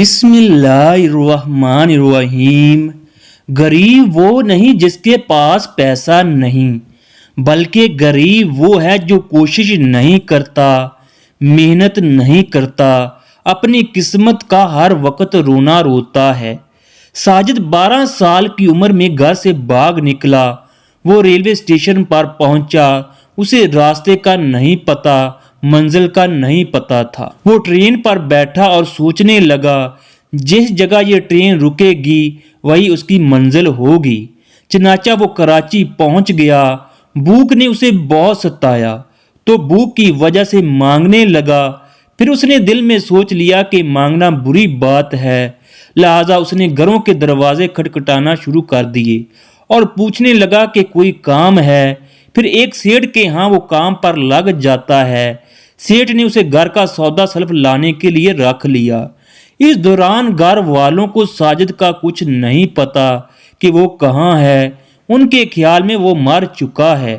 بسم اللہ الرحمن الرحیم۔ غریب وہ نہیں جس کے پاس پیسہ نہیں، بلکہ غریب وہ ہے جو کوشش نہیں کرتا، محنت نہیں کرتا، اپنی قسمت کا ہر وقت رونا روتا ہے۔ ساجد 12 سال کی عمر میں گھر سے بھاگ نکلا۔ وہ ریلوے اسٹیشن پر پہنچا۔ اسے راستے کا نہیں پتا، منزل کا نہیں پتا تھا۔ وہ ٹرین پر بیٹھا اور سوچنے لگا، جس جگہ یہ ٹرین رکے گی وہی اس کی منزل ہوگی۔ چنانچہ وہ کراچی پہنچ گیا۔ بھوک نے اسے بہت ستایا تو بھوک کی وجہ سے مانگنے لگا۔ پھر اس نے دل میں سوچ لیا کہ مانگنا بری بات ہے، لہذا اس نے گھروں کے دروازے کھٹکھٹانا شروع کر دیے اور پوچھنے لگا کہ کوئی کام ہے۔ پھر ایک سیٹھ کے ہاں وہ کام پر لگ جاتا ہے۔ سیٹھ نے اسے گھر کا سودا سلف لانے کے لیے رکھ لیا۔ اس دوران گھر والوں کو ساجد کا کچھ نہیں پتا کہ وہ کہاں ہے۔ ان کے خیال میں وہ مر چکا ہے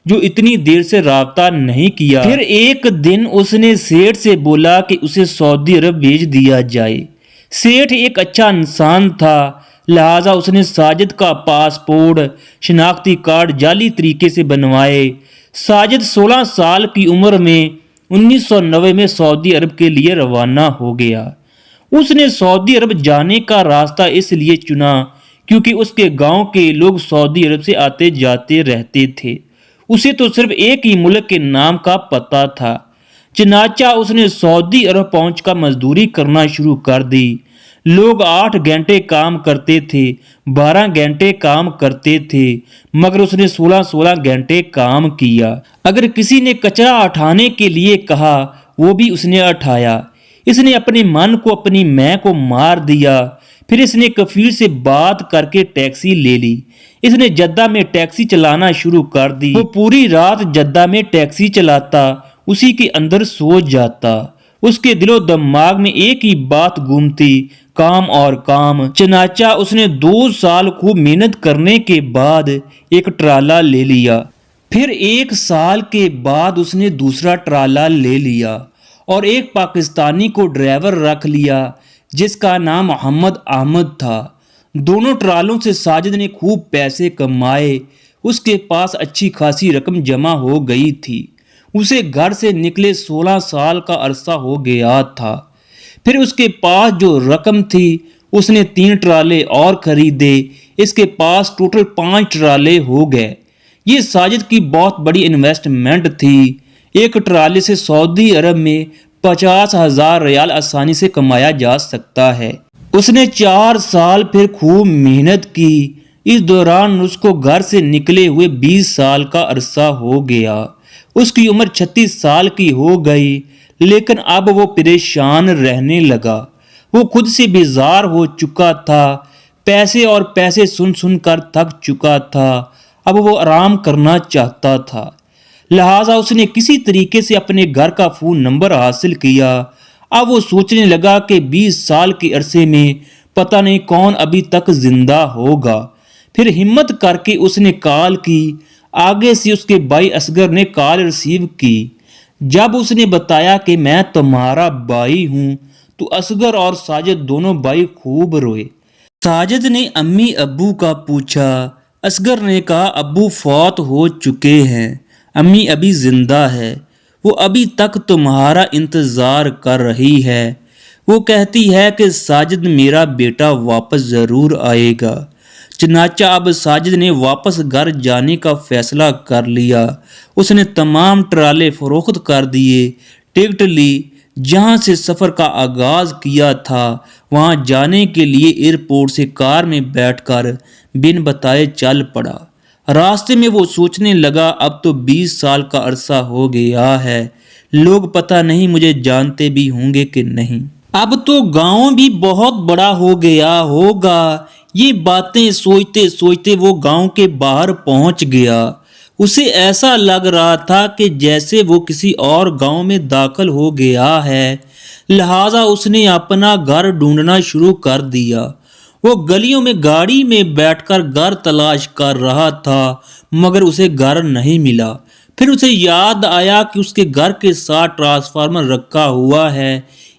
جو اتنی دیر سے رابطہ نہیں کیا۔ پھر ایک دن اس نے سیٹھ سے بولا کہ اسے سعودی عرب بھیج دیا جائے۔ سیٹھ ایک اچھا انسان تھا، لہذا اس نے ساجد کا پاسپورٹ، شناختی کارڈ جعلی طریقے سے بنوائے۔ ساجد 16 سال کی عمر میں 1990 میں سعودی عرب کے لیے روانہ ہو گیا۔ اس نے سعودی عرب جانے کا راستہ اس لیے چنا کیونکہ اس کے گاؤں کے لوگ سعودی عرب سے آتے جاتے رہتے تھے۔ اسے تو صرف ایک ہی ملک کے نام کا پتہ تھا۔ چنانچہ اس نے سعودی عرب پہنچ کر مزدوری کرنا شروع کر دی۔ لوگ 8 گھنٹے کام کرتے تھے، 12 گھنٹے کام کرتے تھے، مگر اس نے 16 گھنٹے کام کیا۔ اگر کسی نے کچرا اٹھانے کے لیے کہا وہ بھی اس نے اٹھایا۔ اس نے اپنے من کو، اپنی میں کو مار دیا۔ پھر اس نے کفیل سے بات کر کے ٹیکسی لے لی۔ اس نے جدہ میں ٹیکسی چلانا شروع کر دی۔ وہ پوری رات جدہ میں ٹیکسی چلاتا، اسی کے اندر سو جاتا۔ اس کے دل و دماغ میں ایک ہی بات گھومتی، کام اور کام۔ چنانچہ اس نے 2 سال خوب محنت کرنے کے بعد ایک ٹرالا لے لیا۔ پھر 1 سال کے بعد اس نے دوسرا ٹرالا لے لیا اور ایک پاکستانی کو ڈرائیور رکھ لیا جس کا نام محمد احمد تھا۔ دونوں ٹرالوں سے ساجد نے خوب پیسے کمائے۔ اس کے پاس اچھی خاصی رقم جمع ہو گئی تھی۔ اسے گھر سے نکلے 16 سال کا عرصہ ہو گیا تھا۔ پھر اس کے پاس جو رقم تھی اس نے 3 ٹرالے اور خریدے۔ اس کے پاس ٹوٹل 5 ٹرالے ہو گئے۔ یہ ساجد کی بہت بڑی انویسٹمنٹ تھی۔ ایک ٹرالے سے سعودی عرب میں 50,000 ریال آسانی سے کمایا جا سکتا ہے۔ اس نے 4 سال پھر خوب محنت کی۔ اس دوران اس کو گھر سے نکلے ہوئے 20 سال کا عرصہ ہو گیا۔ اس کی عمر 36 سال کی ہو گئی، لیکن اب وہ پریشان رہنے لگا۔ وہ خود سے بیزار ہو چکا تھا، پیسے اور پیسے سن سن کر تھک چکا تھا۔ اب وہ آرام کرنا چاہتا تھا، لہٰذا اس نے کسی طریقے سے اپنے گھر کا فون نمبر حاصل کیا۔ اب وہ سوچنے لگا کہ 20 سال کے عرصے میں پتہ نہیں کون ابھی تک زندہ ہوگا۔ پھر ہمت کر کے اس نے کال کی۔ آگے سے اس کے بھائی اصغر نے کال ریسیو کی۔ جب اس نے بتایا کہ میں تمہارا بھائی ہوں تو اصغر اور ساجد دونوں بھائی خوب روئے۔ ساجد نے امی ابو کا پوچھا۔ اصغر نے کہا ابو فوت ہو چکے ہیں، امی ابھی زندہ ہے، وہ ابھی تک تمہارا انتظار کر رہی ہے۔ وہ کہتی ہے کہ ساجد میرا بیٹا واپس ضرور آئے گا۔ چنانچہ اب ساجد نے واپس گھر جانے کا فیصلہ کر لیا۔ اس نے تمام ٹرالے فروخت کر دیے، ٹکٹ لی۔ جہاں سے سفر کا آغاز کیا تھا وہاں جانے کے لیے ایئرپورٹ سے کار میں بیٹھ کر بن بتائے چل پڑا۔ راستے میں وہ سوچنے لگا اب تو 20 سال کا عرصہ ہو گیا ہے، لوگ پتہ نہیں مجھے جانتے بھی ہوں گے کہ نہیں۔ اب تو گاؤں بھی بہت بڑا ہو گیا ہوگا۔ یہ باتیں سوچتے سوچتے وہ گاؤں کے باہر پہنچ گیا۔ اسے ایسا لگ رہا تھا کہ جیسے وہ کسی اور گاؤں میں داخل ہو گیا ہے، لہٰذا اس نے اپنا گھر ڈھونڈنا شروع کر دیا۔ وہ گلیوں میں گاڑی میں بیٹھ کر گھر تلاش کر رہا تھا، مگر اسے گھر نہیں ملا۔ پھر اسے یاد آیا کہ اس کے گھر کے ساتھ ٹرانسفارمر رکھا ہوا ہے،